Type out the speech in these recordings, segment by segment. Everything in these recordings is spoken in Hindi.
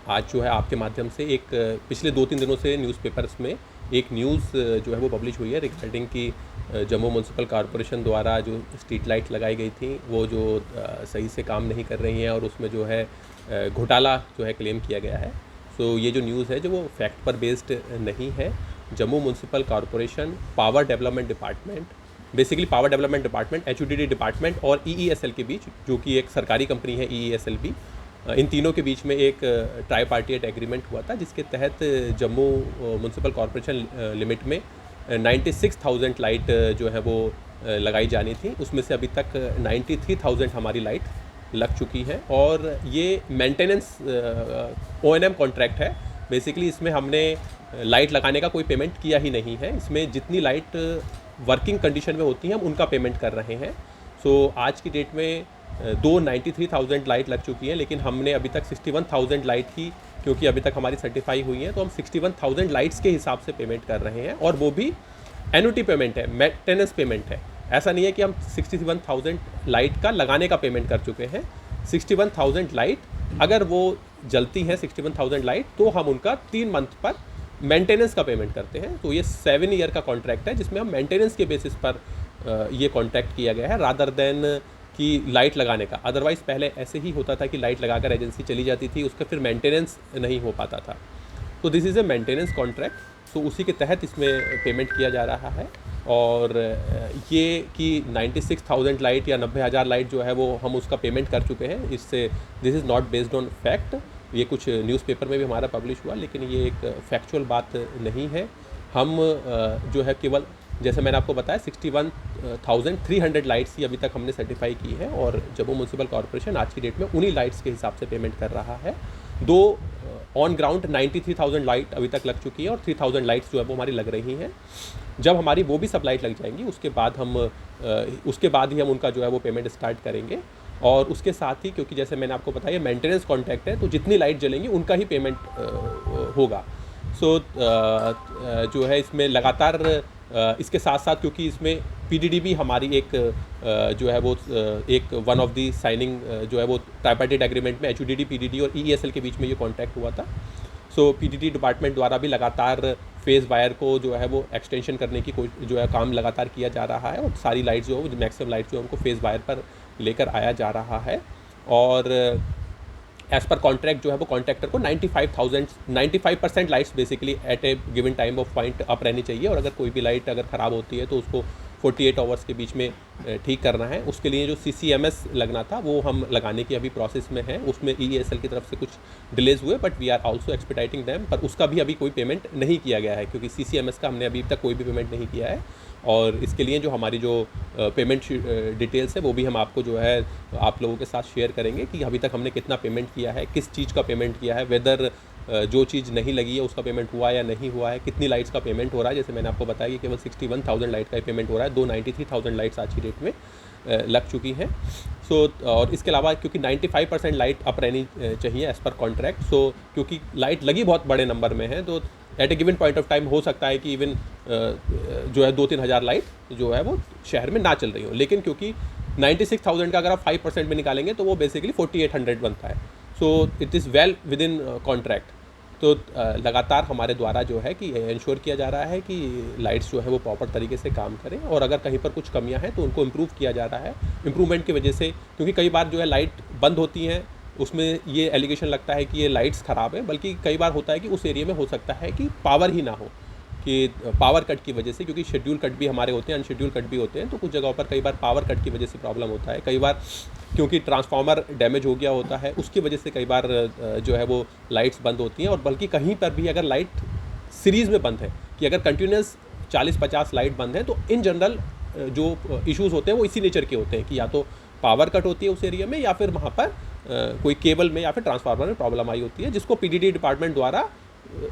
आज जो है आपके माध्यम से एक पिछले 2-3 दिनों से न्यूज़पेपर्स में एक न्यूज़ जो है वो पब्लिश हुई है रिगार्डिंग कि जम्मू म्यूनसिपल कॉरपोरेशन द्वारा जो स्ट्रीट लाइट लगाई गई थी वो जो सही से काम नहीं कर रही हैं और उसमें जो है घोटाला जो है क्लेम किया गया है। सो ये जो न्यूज़ है जो वो फैक्ट पर बेस्ड नहीं है। Jammu municipal corporation power development department, basically power development department, HUDD department और ईईएसएल के बीच, जो कि एक सरकारी कंपनी है ईईएसएल भी, इन तीनों के बीच में एक ट्राई पार्टिएट एग्रीमेंट हुआ था जिसके तहत जम्मू म्यूनसिपल कॉरपोरेशन लिमिट में 96,000 लाइट जो है वो लगाई जानी थी। उसमें से अभी तक 93,000 हमारी लाइट लग चुकी है और ये मेंटेनेंस ओएनएम कॉन्ट्रैक्ट है। बेसिकली इसमें हमने लाइट लगाने का कोई पेमेंट किया ही नहीं है। इसमें जितनी लाइट वर्किंग कंडीशन में होती हैं हम उनका पेमेंट कर रहे हैं। सो आज की डेट में 93,000 लाइट लग चुकी हैं, लेकिन हमने अभी तक 61,000 लाइट की, क्योंकि अभी तक हमारी सर्टिफाई हुई है, तो हम 61,000 लाइट्स के हिसाब से पेमेंट कर रहे हैं और वो भी एन्युटी पेमेंट है, मेंटेनेंस पेमेंट है। ऐसा नहीं है कि हम 61,000 लाइट का लगाने का पेमेंट कर चुके हैं। 61,000 लाइट अगर वो जलती हैं 61,000 लाइट, तो हम उनका 3 मंथ पर मेंटेनेंस का पेमेंट करते हैं। तो ये 7 ईयर का कॉन्ट्रैक्ट है जिसमें हम मेंटेनेंस के बेसिस पर ये कॉन्ट्रैक्ट किया गया है रादर देन कि लाइट लगाने का। अदरवाइज़ पहले ऐसे ही होता था कि लाइट लगाकर एजेंसी चली जाती थी, उसका फिर मेंटेनेंस नहीं हो पाता था। तो this is a maintenance contract, तो उसी के तहत इसमें पेमेंट किया जा रहा है। और ये कि 96,000 लाइट या 90,000 लाइट जो है वो हम उसका पेमेंट कर चुके हैं, इससे this is not based on fact. ये कुछ न्यूज़पेपर में भी हमारा पब्लिश हुआ, लेकिन ये एक फैक्चुअल बात नहीं है। हम जो है केवल, जैसे मैंने आपको बताया, 61,300 लाइट्स ही अभी तक हमने सर्टिफाई की है और जम्मू म्यूनसिपल कॉरपोरेशन आज की डेट में उन्हीं लाइट्स के हिसाब से पेमेंट कर रहा है। ऑन ग्राउंड 93,000 लाइट अभी तक लग चुकी है और 3,000 लाइट्स जो है वो हमारी लग रही हैं। जब हमारी वो भी सब लाइट लग जाएंगी उसके बाद ही हम उनका जो है वो पेमेंट स्टार्ट करेंगे। और उसके साथ ही, क्योंकि जैसे मैंने आपको बताया मेंटेनेंस कॉन्ट्रैक्ट है, तो जितनी लाइट जलेंगी उनका ही पेमेंट होगा। सो जो है इसमें लगातार इसके साथ साथ, क्योंकि इसमें पीडीडी भी हमारी एक जो है वो एक वन ऑफ दी साइनिंग जो है वो ट्राइपार्टिट एग्रीमेंट में एचयूडीडी, पीडीडी और ईईएसएल के बीच में ये कॉन्ट्रैक्ट हुआ था। सो पीडीडी डिपार्टमेंट द्वारा भी लगातार फेज़ वायर को जो है वो एक्सटेंशन करने की जो है काम लगातार किया जा रहा है और सारी लाइट जो है, मैक्सिमम लाइट जो है उनको फेज़ वायर पर लेकर आया जा रहा है। और एज़ पर कॉन्ट्रैक्ट जो है वो कॉन्ट्रैक्टर को 95% lights basically at a given time of point up रहनी चाहिए, और अगर कोई भी लाइट अगर ख़राब होती है तो उसको 48 आवर्स के बीच में ठीक करना है। उसके लिए जो CCMS लगना था वो हम लगाने की अभी प्रोसेस में है। उसमें EESL की तरफ से कुछ डिलेज हुए, but we are also expediting them, पर उसका भी अभी कोई पेमेंट नहीं किया गया है, क्योंकि CCMS का हमने अभी तक कोई भी पेमेंट नहीं किया है। और इसके लिए जो हमारी जो पेमेंट डिटेल्स है वो भी हम आपको जो है आप लोगों के साथ शेयर करेंगे कि अभी तक हमने कितना पेमेंट किया है, किस चीज़ का पेमेंट किया है, वेदर जो चीज़ नहीं लगी है उसका पेमेंट हुआ या नहीं हुआ है, कितनी लाइट्स का पेमेंट हो रहा है। जैसे मैंने आपको बताया कि केवल 61,000 लाइट का ही पेमेंट हो रहा है, 93,000 लाइट्स आज की डेट में लग चुकी हैं। सो और इसके अलावा क्योंकि 95% लाइट अप रहनी चाहिए एज़ पर कॉन्ट्रैक्ट, सो क्योंकि लाइट लगी बहुत बड़े नंबर में है, तो at a given point of time हो सकता है कि इवन जो है 2-3 हज़ार लाइट जो है वो शहर में ना चल रही हो, लेकिन क्योंकि 96,000 का अगर आप 5% में निकालेंगे तो वो बेसिकली 4,800 बनता है। So it is well with in contract. तो लगातार हमारे द्वारा जो है कि इंश्योर किया जा रहा है कि लाइट्स जो है वो प्रॉपर तरीके से काम करें, और अगर कहीं पर कुछ कमियां हैं तो उनको इम्प्रूव किया जा रहा है। इम्प्रूवमेंट की वजह से, क्योंकि कई बार जो है लाइट बंद होती हैं, उसमें ये एलिगेशन लगता है कि ये लाइट्स ख़राब है, बल्कि कई बार होता है कि उस एरिया में हो सकता है कि पावर ही ना हो, कि पावर कट की वजह से, क्योंकि शेड्यूल कट भी हमारे होते हैं, अनशेड्यूल कट भी होते हैं, तो कुछ जगहों पर कई बार पावर कट की वजह से प्रॉब्लम होता है। कई बार क्योंकि ट्रांसफार्मर डैमेज हो गया होता है, उसकी वजह से कई बार जो है वो लाइट्स बंद होती हैं। और बल्कि कहीं पर भी अगर लाइट सीरीज़ में बंद है, कि अगर कंटिन्यूस 40-50 लाइट बंद है, तो इन जनरल जो इश्यूज़ होते हैं वो इसी नेचर के होते हैं कि या तो पावर कट होती है उस एरिया में, या फिर वहाँ पर कोई केबल में या फिर ट्रांसफार्मर में प्रॉब्लम आई होती है, जिसको पीडीडी डिपार्टमेंट द्वारा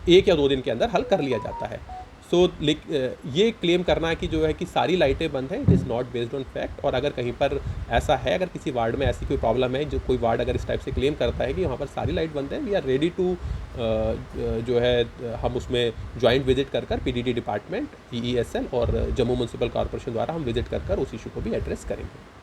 1 या 2 दिन के अंदर हल कर लिया जाता है। सो ये क्लेम करना कि जो है कि सारी लाइटें बंद हैं, it is not based on fact. और अगर कहीं पर ऐसा है, अगर किसी वार्ड में ऐसी कोई प्रॉब्लम है, जो कोई वार्ड अगर इस टाइप से क्लेम करता है कि वहाँ पर सारी लाइट बंद है, वी आर रेडी टू जो है हम उसमें ज्वाइंट विजिट कर पीडीडी डिपार्टमेंट, EESL और जम्मू म्यूनसिपल कॉरपोरेशन द्वारा हम विजिट कर उस इशू को भी एड्रेस करेंगे।